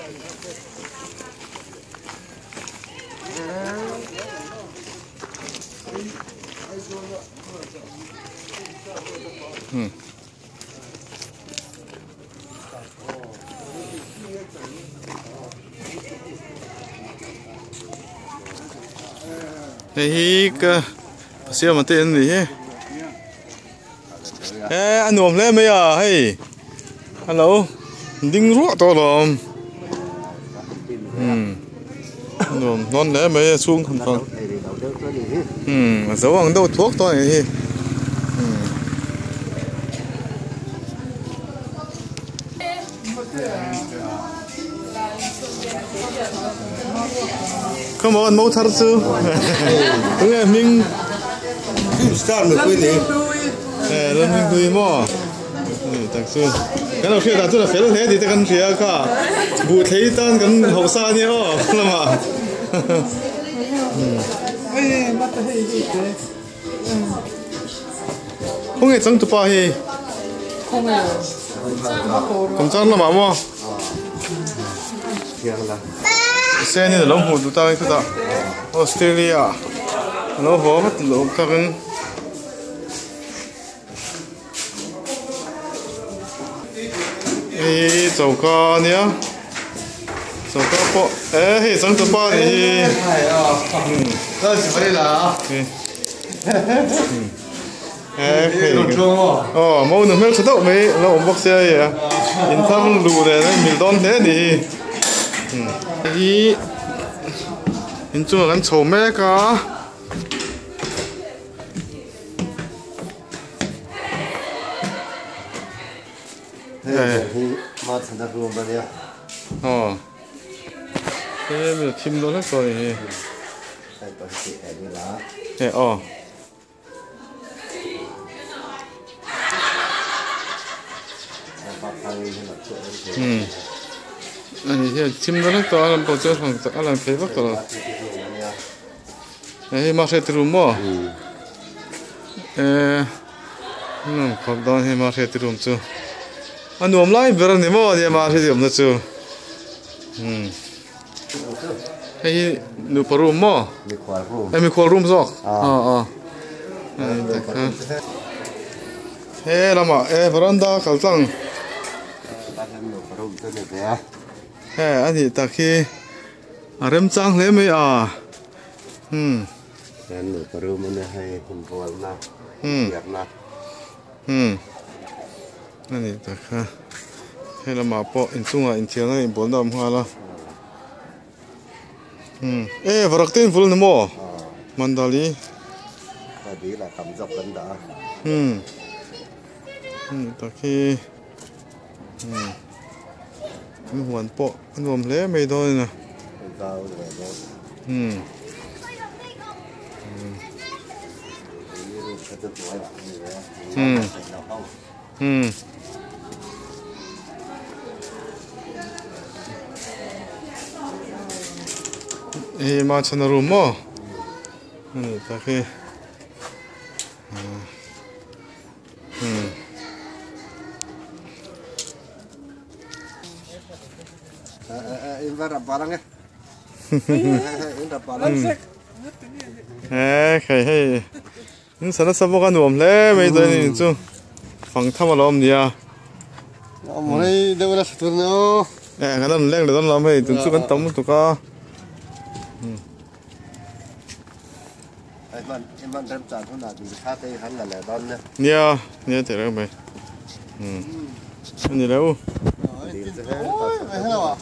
Đây cái xe mà tên gì hết? Ê, anh nuông lên mấy à? Hey, hello, đinh ruột to lắm. Nuông non lên mấy xuống không còn. Mà dấu bằng đâu thuốc to này. Come on, mau thar chứ. Đúng rồi, mình start được quên đi. Lên mình đuôi mò. Thật sự. Cái nào khi đặt cho là phải thế thì ta cần phía cả. Bù thấy tan cần hậu sa nhé ó, là mà. Không nghe chẳng tụi ba hi. Không nghe. Không chẳng là mà mò. Xe này là lông hồn tụi ta cái ta Australia nó vó mất lông các cái ê chầu ca nhá chầu ca po ê hey sáng tụi ba đi đó chỉ phải là ê mau nửa mét đâu mấy nó ôm bọc xe vậy in thăm lù này nó mil don thế đi 이 인중은 소매가 네. 맞다 그런 말이야. 그러면 팀도 할 거니. 네, 아니, 이 팀들은 또 하는 거죠. 하는 대박 거라. 에, 맛에 들으면 뭐? 겁단 해 맛에 들으면 좀. 아, 너무 라이 별안데 뭐, 이 맛에 들으면 좀. 이 누퍼로 뭐? 미코룸 속. 에, 라마, 에, 베란다 갈상. 아니 딱히 아름짱 레메야 는 그러면 해 공부하나 기억나 아니 딱하 해라 마포 인중아 인티나 인본다 뭐하라 에 버럭된 불는 뭐 만달리 어디 là cầm dọc gần đó 딱히 anh hoàn bộ anh gồm lẽ mày thôi nè 이 마찬가지로 뭐 딱히 em vào đập vào đó nghe em đập vào đó cái hay những sản phẩm sao có nuông lẽ bây giờ thì chung phẳng tham vào làm gì à hôm nay đâu là tuần nữa cái đó lên để làm hay tuần trước cái tấm tụi ca em vẫn đem trả thôi là thì khác đây hắn là đòn nữa nha thế rồi mày anh gì đâu ôi, mày hello à?